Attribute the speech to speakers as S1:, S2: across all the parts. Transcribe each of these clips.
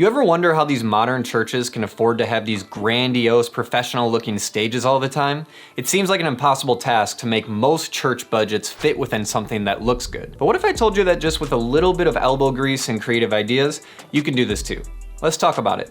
S1: You ever wonder how these modern churches can afford to have these grandiose, professional-looking stages all the time? It seems like an impossible task to make most church budgets fit within something that looks good. But what if I told you that just with a little bit of elbow grease and creative ideas, you can do this too? Let's talk about it.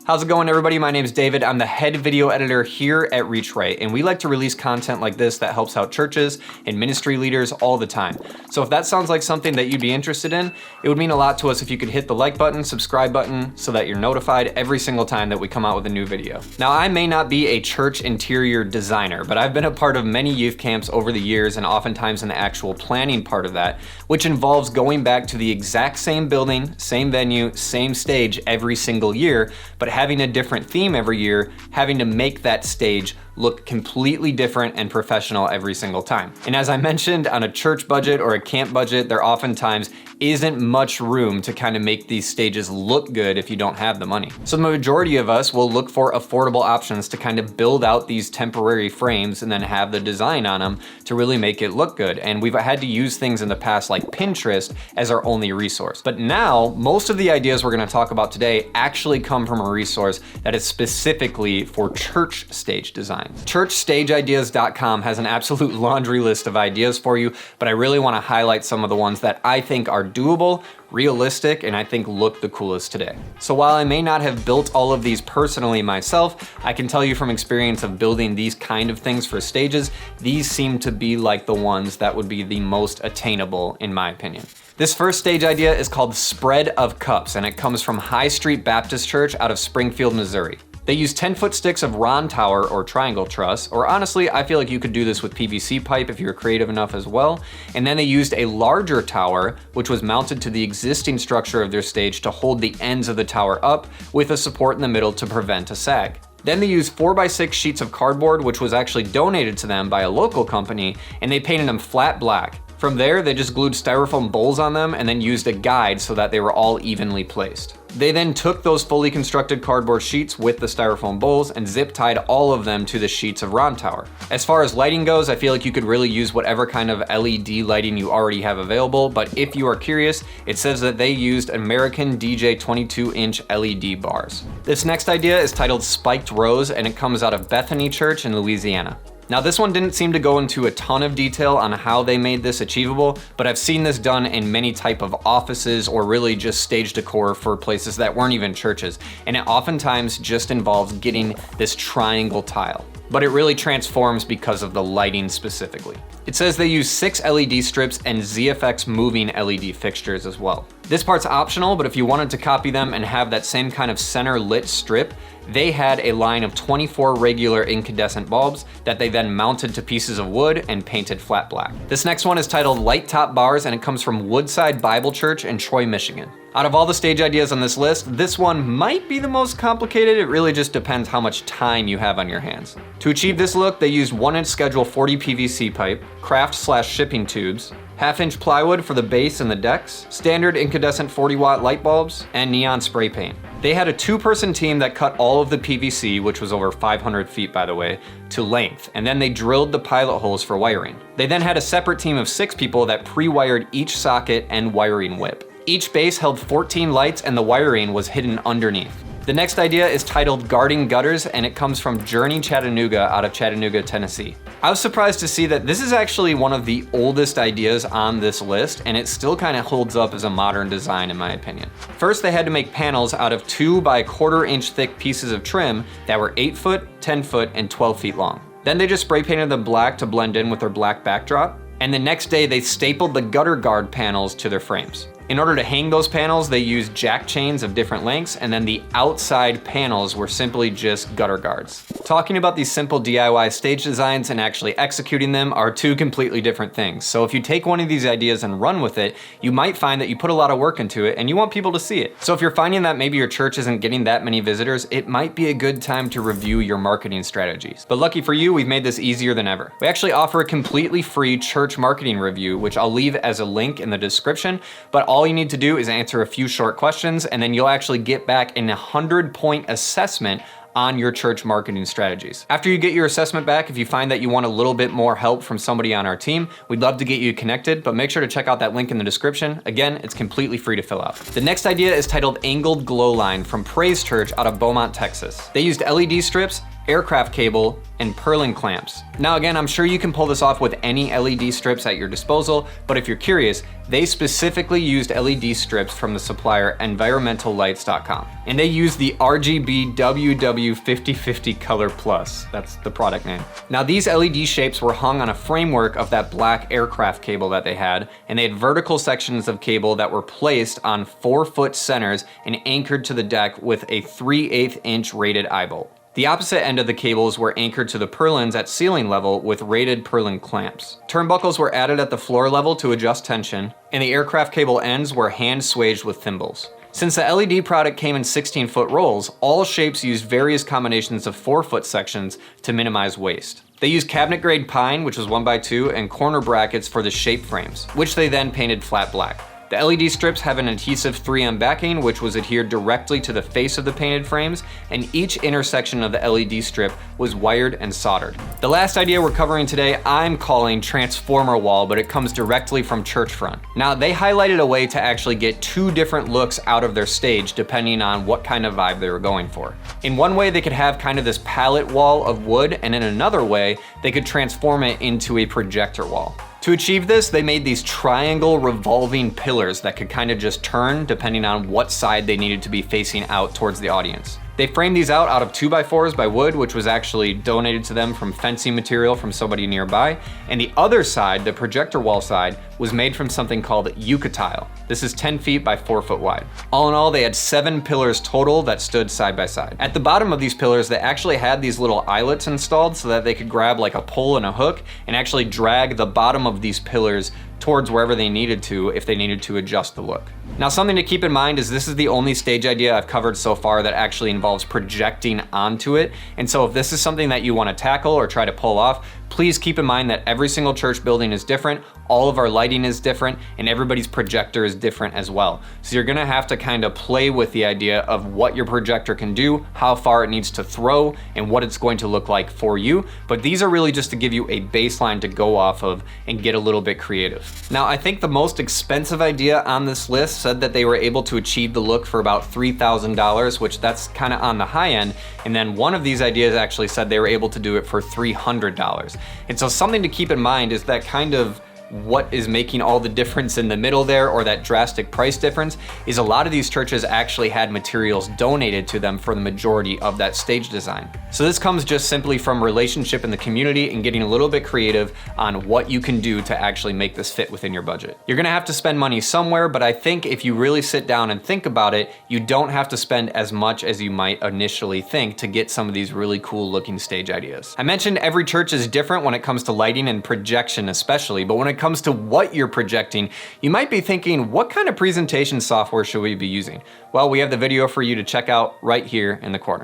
S1: How's it going, everybody? My name is David. I'm the head video editor here at ReachRight, and we like to release content like this that helps out churches and ministry leaders all the time. So if that sounds like something that you'd be interested in, it would mean a lot to us if you could hit the like button, subscribe button, so that you're notified every single time that we come out with a new video. Now, I may not be a church interior designer, but I've been a part of many youth camps over the years, and oftentimes in the actual planning part of that, which involves going back to the exact same building, same venue, same stage every single year, but having a different theme every year, having to make that stage look completely different and professional every single time. And as I mentioned, on a church budget or a camp budget, there oftentimes isn't much room to kind of make these stages look good if you don't have the money. So the majority of us will look for affordable options to kind of build out these temporary frames and then have the design on them to really make it look good. And we've had to use things in the past like Pinterest as our only resource. But now, most of the ideas we're gonna talk about today actually come from a resource that is specifically for church stage design. ChurchStageIdeas.com has an absolute laundry list of ideas for you, but I really want to highlight some of the ones that I think are doable, realistic, and I think look the coolest today. So while I may not have built all of these personally myself, I can tell you from experience of building these kind of things for stages, these seem to be like the ones that would be the most attainable in my opinion. This first stage idea is called Spread of Cups, and it comes from High Street Baptist Church out of Springfield, Missouri. They use 10-foot sticks of Ron tower or triangle truss, or honestly, I feel like you could do this with PVC pipe if you're creative enough as well. And then they used a larger tower, which was mounted to the existing structure of their stage to hold the ends of the tower up with a support in the middle to prevent a sag. Then they used 4x6 sheets of cardboard, which was actually donated to them by a local company, and they painted them flat black. From there, they just glued styrofoam bowls on them and then used a guide so that they were all evenly placed. They then took those fully constructed cardboard sheets with the styrofoam bowls and zip tied all of them to the sheets of Ron tower. As far as lighting goes, I feel like you could really use whatever kind of LED lighting you already have available, but if you are curious, it says that they used American DJ 22-inch LED bars. This next idea is titled Spiked Rose, and it comes out of Bethany Church in Louisiana. Now, this one didn't seem to go into a ton of detail on how they made this achievable, but I've seen this done in many type of offices or really just stage decor for places that weren't even churches. And it oftentimes just involves getting this triangle tile, but it really transforms because of the lighting specifically. It says they use 6 LED strips and ZFX moving LED fixtures as well. This part's optional, but if you wanted to copy them and have that same kind of center lit strip, they had a line of 24 regular incandescent bulbs that they then mounted to pieces of wood and painted flat black. This next one is titled Light Top Bars, and it comes from Woodside Bible Church in Troy, Michigan. Out of all the stage ideas on this list, this one might be the most complicated. It really just depends how much time you have on your hands. To achieve this look, they used 1-inch Schedule 40 PVC pipe, craft/shipping tubes, 1/2-inch plywood for the base and the decks, standard incandescent 40-watt light bulbs, and neon spray paint. They had a 2-person team that cut all of the PVC, which was over 500 feet by the way, to length, and then they drilled the pilot holes for wiring. They then had a separate team of 6 people that pre-wired each socket and wiring whip. Each base held 14 lights and the wiring was hidden underneath. The next idea is titled Guarding Gutters, and it comes from Journey Chattanooga out of Chattanooga, Tennessee. I was surprised to see that this is actually one of the oldest ideas on this list, and it still kind of holds up as a modern design in my opinion. First, they had to make panels out of 2 by 1/4 inch thick pieces of trim that were 8 foot, 10 foot, and 12 feet long. Then they just spray painted them black to blend in with their black backdrop, and the next day they stapled the gutter guard panels to their frames. In order to hang those panels, they used jack chains of different lengths, and then the outside panels were simply just gutter guards. Talking about these simple DIY stage designs and actually executing them are two completely different things. So if you take one of these ideas and run with it, you might find that you put a lot of work into it and you want people to see it. So if you're finding that maybe your church isn't getting that many visitors, it might be a good time to review your marketing strategies. But lucky for you, we've made this easier than ever. We actually offer a completely free church marketing review, which I'll leave as a link in the description, but all you need to do is answer a few short questions, and then you'll actually get back an 100-point assessment on your church marketing strategies. After you get your assessment back, if you find that you want a little bit more help from somebody on our team, we'd love to get you connected, but make sure to check out that link in the description. Again, it's completely free to fill out. The next idea is titled Angled Glow Line from Praise Church out of Beaumont, Texas. They used LED strips, aircraft cable, and purlin clamps. Now again, I'm sure you can pull this off with any LED strips at your disposal, but if you're curious, they specifically used LED strips from the supplier environmentallights.com. And they used the RGB WW5050 Color Plus. That's the product name. Now these LED shapes were hung on a framework of that black aircraft cable that they had, and they had vertical sections of cable that were placed on 4-foot centers and anchored to the deck with a 3/8 inch rated eye bolt. The opposite end of the cables were anchored to the purlins at ceiling level with rated purlin clamps. Turnbuckles were added at the floor level to adjust tension, and the aircraft cable ends were hand swaged with thimbles. Since the LED product came in 16-foot rolls, all shapes used various combinations of 4-foot sections to minimize waste. They used cabinet grade pine, which was 1x2, and corner brackets for the shape frames, which they then painted flat black. The LED strips have an adhesive 3M backing, which was adhered directly to the face of the painted frames, and each intersection of the LED strip was wired and soldered. The last idea we're covering today, I'm calling transformer wall, but it comes directly from Churchfront. Now, they highlighted a way to actually get 2 different looks out of their stage depending on what kind of vibe they were going for. In one way, they could have kind of this palette wall of wood, and in another way, they could transform it into a projector wall. To achieve this, they made these triangle revolving pillars that could kind of just turn depending on what side they needed to be facing out towards the audience. They framed these out of 2x4s by wood, which was actually donated to them from fencing material from somebody nearby. And the other side, the projector wall side, was made from something called yucca tile. This is 10 feet by 4 foot wide. All in all, they had 7 pillars total that stood side by side. At the bottom of these pillars, they actually had these little eyelets installed so that they could grab like a pole and a hook and actually drag the bottom of these pillars towards wherever they needed to if they needed to adjust the look. Now, something to keep in mind is this is the only stage idea I've covered so far that actually involves projecting onto it. And so if this is something that you want to tackle or try to pull off, please keep in mind that every single church building is different, all of our lighting is different, and everybody's projector is different as well. So you're gonna have to kind of play with the idea of what your projector can do, how far it needs to throw, and what it's going to look like for you. But these are really just to give you a baseline to go off of and get a little bit creative. Now, I think the most expensive idea on this list said that they were able to achieve the look for about $3,000, which that's kind of on the high end. And then one of these ideas actually said they were able to do it for $300. And so something to keep in mind is that kind of what is making all the difference in the middle there, or that drastic price difference, is a lot of these churches actually had materials donated to them for the majority of that stage design. So this comes just simply from relationship in the community and getting a little bit creative on what you can do to actually make this fit within your budget. You're gonna have to spend money somewhere, but I think if you really sit down and think about it, you don't have to spend as much as you might initially think to get some of these really cool looking stage ideas. I mentioned every church is different when it comes to lighting and projection especially, but when it comes to what you're projecting, you might be thinking, what kind of presentation software should we be using? Well, we have the video for you to check out right here in the corner.